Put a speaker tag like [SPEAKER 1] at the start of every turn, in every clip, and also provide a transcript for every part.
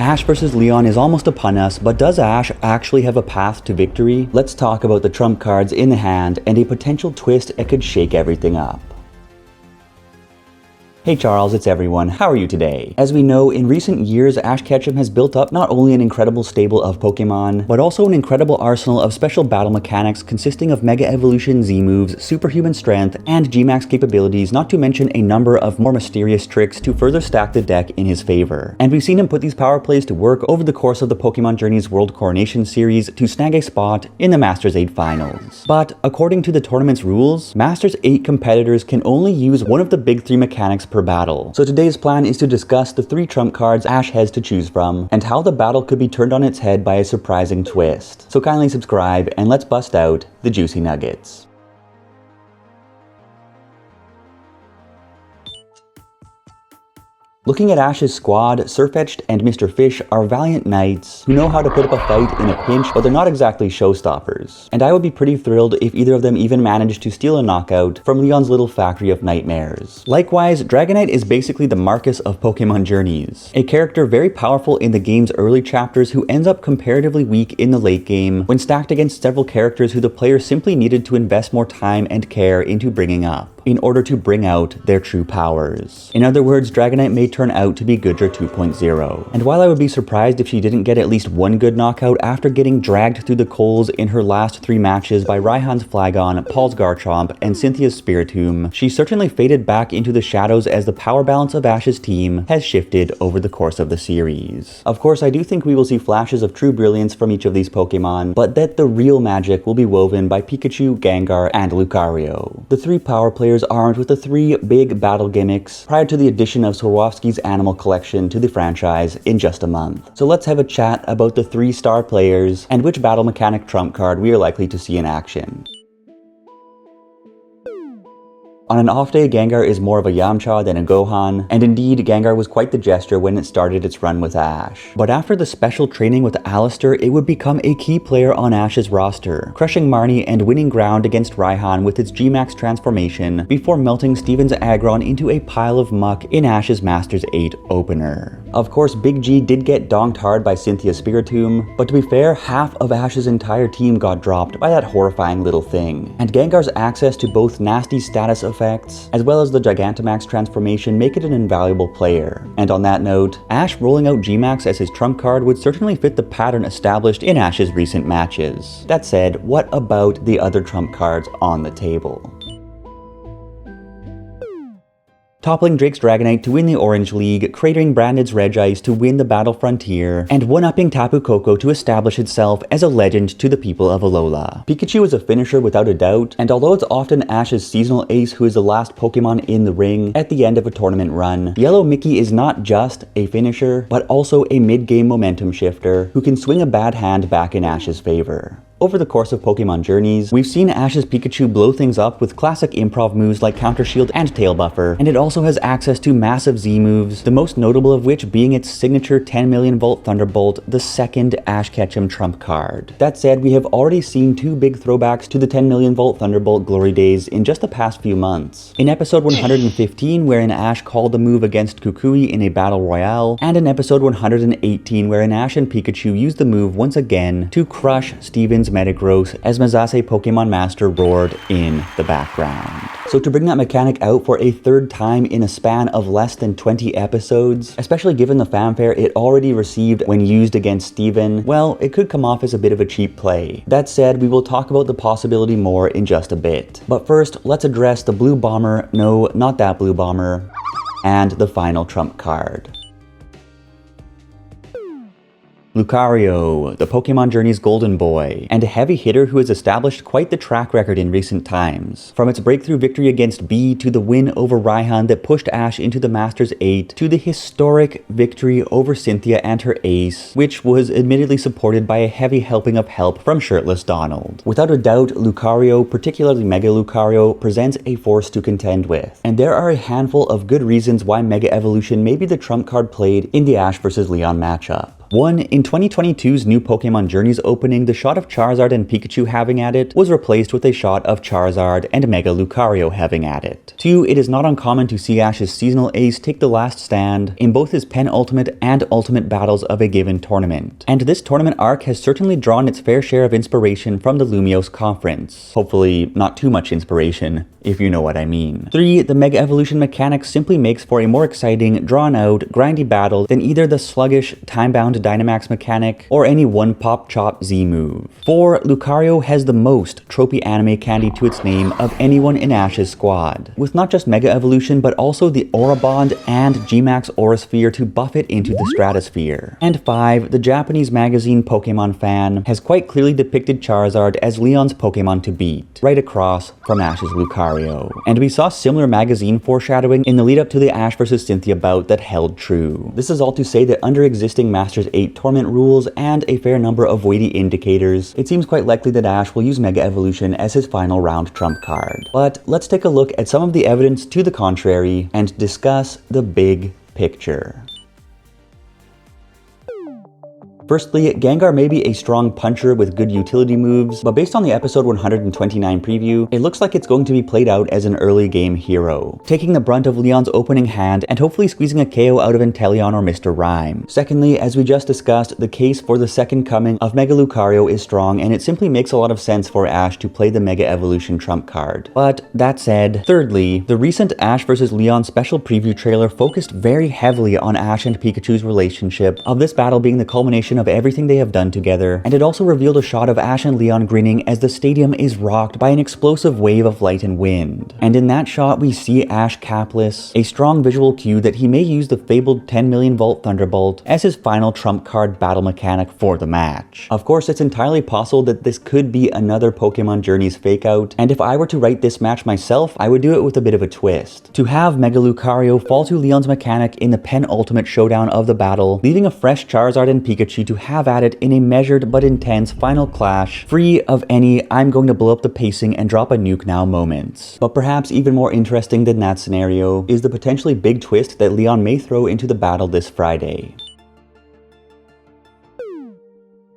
[SPEAKER 1] Ashe vs Leon is almost upon us, but does Ashe actually have a path to victory? Let's talk about the trump cards in the hand and a potential twist that could shake everything up. Hey Charles, it's everyone. How are you today? As we know, in recent years, Ash Ketchum has built up not only an incredible stable of Pokemon, but also an incredible arsenal of special battle mechanics consisting of Mega Evolution Z-moves, superhuman strength, and G-Max capabilities, not to mention a number of more mysterious tricks to further stack the deck in his favor. And we've seen him put these power plays to work over the course of the Pokemon Journeys World Coronation Series to snag a spot in the Masters 8 Finals. But according to the tournament's rules, Masters 8 competitors can only use one of the big three mechanics per battle. So today's plan is to discuss the three trump cards Ash has to choose from, and how the battle could be turned on its head by a surprising twist. So kindly subscribe, and let's bust out the juicy nuggets. Looking at Ash's squad, Sirfetch'd and Mr. Fish are valiant knights who know how to put up a fight in a pinch, but they're not exactly showstoppers. And I would be pretty thrilled if either of them even managed to steal a knockout from Leon's little factory of nightmares. Likewise, Dragonite is basically the Marcus of Pokemon Journeys, a character very powerful in the game's early chapters who ends up comparatively weak in the late game when stacked against several characters who the player simply needed to invest more time and care into bringing up in order to bring out their true powers. In other words, Dragonite may turn out to be Goodra 2.0. And while I would be surprised if she didn't get at least one good knockout after getting dragged through the coals in her last 3 matches by Raihan's Flagon, Paul's Garchomp, and Cynthia's Spiritomb, she certainly faded back into the shadows as the power balance of Ash's team has shifted over the course of the series. Of course, I do think we will see flashes of true brilliance from each of these Pokemon, but that the real magic will be woven by Pikachu, Gengar, and Lucario. The 3 power players armed with the 3 big battle gimmicks prior to the addition of Swarovski's Animal Collection to the franchise in just a month. So let's have a chat about the 3 star players and which battle mechanic trump card we are likely to see in action. On an off day, Gengar is more of a Yamcha than a Gohan, and indeed, Gengar was quite the gesture when it started its run with Ash. But after the special training with Alistair, it would become a key player on Ash's roster, crushing Marnie and winning ground against Raihan with its G-Max transformation before melting Steven's Aggron into a pile of muck in Ash's Masters 8 opener. Of course, Big G did get donked hard by Cynthia's Spiritomb, but to be fair, half of Ash's entire team got dropped by that horrifying little thing. And Gengar's access to both nasty status effects, as well as the Gigantamax transformation, make it an invaluable player. And on that note, Ash rolling out G-Max as his trump card would certainly fit the pattern established in Ash's recent matches. That said, what about the other trump cards on the table? Toppling Drake's Dragonite to win the Orange League, cratering Brandon's Regice to win the Battle Frontier, and one-upping Tapu Koko to establish itself as a legend to the people of Alola. Pikachu is a finisher without a doubt, and although it's often Ash's seasonal ace who is the last Pokemon in the ring at the end of a tournament run, Yellow Mickey is not just a finisher, but also a mid-game momentum shifter who can swing a bad hand back in Ash's favor. Over the course of Pokemon Journeys, we've seen Ash's Pikachu blow things up with classic improv moves like Counter Shield and Tail Buffer, and it also has access to massive Z moves, the most notable of which being its signature 10 million volt Thunderbolt, the second Ash Ketchum trump card. That said, we have already seen 2 big throwbacks to the 10 million volt Thunderbolt glory days in just the past few months. In episode 115, wherein Ash called the move against Kukui in a battle royale, and in episode 118, wherein Ash and Pikachu used the move once again to crush Steven's Metagross as Masase Pokemon Master roared in the background. So to bring that mechanic out for a 3rd time in a span of less than 20 episodes, especially given the fanfare it already received when used against Steven, well, it could come off as a bit of a cheap play. That said, we will talk about the possibility more in just a bit. But first, let's address the Blue Bomber, no, not that Blue Bomber, and the final trump card. Lucario, the Pokemon Journeys golden boy, and a heavy hitter who has established quite the track record in recent times. From its breakthrough victory against B to the win over Raihan that pushed Ash into the Masters 8, to the historic victory over Cynthia and her ace, which was admittedly supported by a heavy helping of help from shirtless Donald. Without a doubt, Lucario, particularly Mega Lucario, presents a force to contend with. And there are a handful of good reasons why Mega Evolution may be the trump card played in the Ash vs Leon matchup. One 2022's new Pokemon Journeys opening, the shot of Charizard and Pikachu having at it was replaced with a shot of Charizard and Mega Lucario having at it. 2. It is not uncommon to see Ash's seasonal ace take the last stand in both his penultimate and ultimate battles of a given tournament. And this tournament arc has certainly drawn its fair share of inspiration from the Lumiose Conference. Hopefully not too much inspiration, if you know what I mean. 3. The Mega Evolution mechanic simply makes for a more exciting, drawn-out, grindy battle than either the sluggish, time-bound Dynamax mechanic or any one-pop-chop Z move. 4. Lucario has the most tropey anime candy to its name of anyone in Ash's squad, with not just Mega Evolution but also the Aura Bond and Gmax Aura Sphere to buff it into the stratosphere. And 5. The Japanese magazine Pokemon Fan has quite clearly depicted Charizard as Leon's Pokemon to beat, right across from Ash's Lucario. And we saw similar magazine foreshadowing in the lead up to the Ash vs Cynthia bout that held true. This is all to say that under existing Masters 8 tournament rules and a fair number of weighty indicators, it seems quite likely that Ash will use Mega Evolution as his final round trump card. But let's take a look at some of the evidence to the contrary and discuss the big picture. Firstly, Gengar may be a strong puncher with good utility moves, but based on the episode 129 preview, it looks like it's going to be played out as an early game hero, taking the brunt of Leon's opening hand and hopefully squeezing a KO out of Inteleon or Mr. Rime. Secondly, as we just discussed, the case for the second coming of Mega Lucario is strong, and it simply makes a lot of sense for Ash to play the Mega Evolution trump card. But that said, thirdly, the recent Ash vs Leon special preview trailer focused very heavily on Ash and Pikachu's relationship, of this battle being the culmination of everything they have done together, and it also revealed a shot of Ash and Leon grinning as the stadium is rocked by an explosive wave of light and wind. And in that shot we see Ash capless, a strong visual cue that he may use the fabled 10 million volt Thunderbolt as his final trump card battle mechanic for the match. Of course, it's entirely possible that this could be another Pokemon Journeys fake out, and if I were to write this match myself, I would do it with a bit of a twist. To have Mega Lucario fall to Leon's mechanic in the penultimate showdown of the battle, leaving a fresh Charizard and Pikachu to have at it in a measured but intense final clash, free of any I'm going to blow up the pacing and drop a nuke now moments. But perhaps even more interesting than that scenario is the potentially big twist that Leon may throw into the battle this Friday.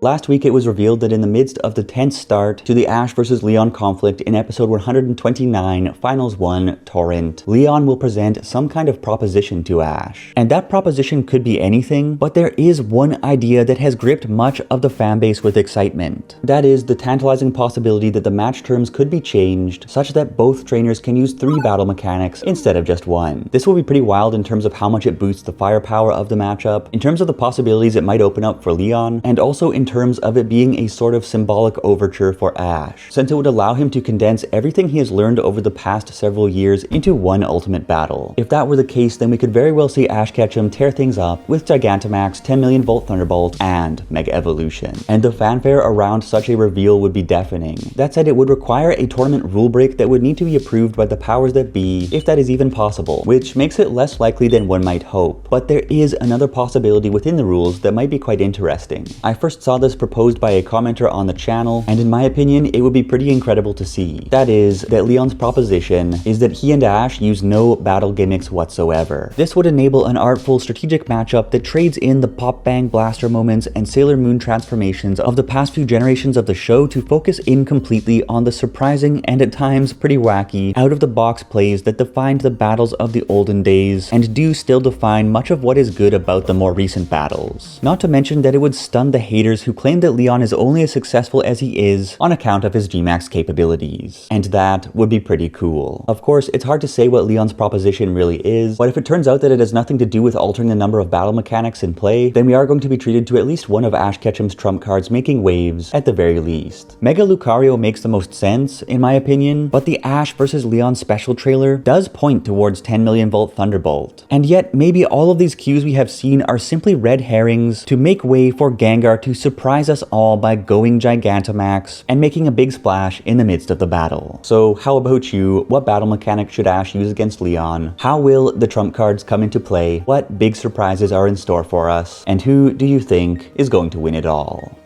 [SPEAKER 1] Last week it was revealed that in the midst of the tense start to the Ash vs Leon conflict in episode 129, Finals 1, Torrent, Leon will present some kind of proposition to Ash. And that proposition could be anything, but there is one idea that has gripped much of the fanbase with excitement. That is the tantalizing possibility that the match terms could be changed such that both trainers can use 3 battle mechanics instead of just 1. This will be pretty wild in terms of how much it boosts the firepower of the matchup, in terms of the possibilities it might open up for Leon, and also in terms of it being a sort of symbolic overture for Ash, since it would allow him to condense everything he has learned over the past several years into one ultimate battle. If that were the case, then we could very well see Ash Ketchum tear things up with Gigantamax, 10 million volt Thunderbolt, and Mega Evolution. And the fanfare around such a reveal would be deafening. That said, it would require a tournament rule break that would need to be approved by the powers that be, if that is even possible, which makes it less likely than one might hope. But there is another possibility within the rules that might be quite interesting. I first saw this proposed by a commenter on the channel, and in my opinion, it would be pretty incredible to see. That is, that Leon's proposition is that he and Ash use no battle gimmicks whatsoever. This would enable an artful, strategic matchup that trades in the Pop Bang Blaster moments and Sailor Moon transformations of the past few generations of the show to focus in completely on the surprising and at times pretty wacky, out-of-the-box plays that defined the battles of the olden days and do still define much of what is good about the more recent battles. Not to mention that it would stun the haters who claim that Leon is only as successful as he is on account of his Gmax capabilities. And that would be pretty cool. Of course, it's hard to say what Leon's proposition really is, but if it turns out that it has nothing to do with altering the number of battle mechanics in play, then we are going to be treated to at least one of Ash Ketchum's trump cards making waves at the very least. Mega Lucario makes the most sense, in my opinion, but the Ash vs Leon special trailer does point towards 10 million volt Thunderbolt. And yet, maybe all of these cues we have seen are simply red herrings to make way for Gengar to surprise us all by going Gigantamax and making a big splash in the midst of the battle. So how about you? What battle mechanic should Ash use against Leon? How will the trump cards come into play? What big surprises are in store for us? And who do you think is going to win it all?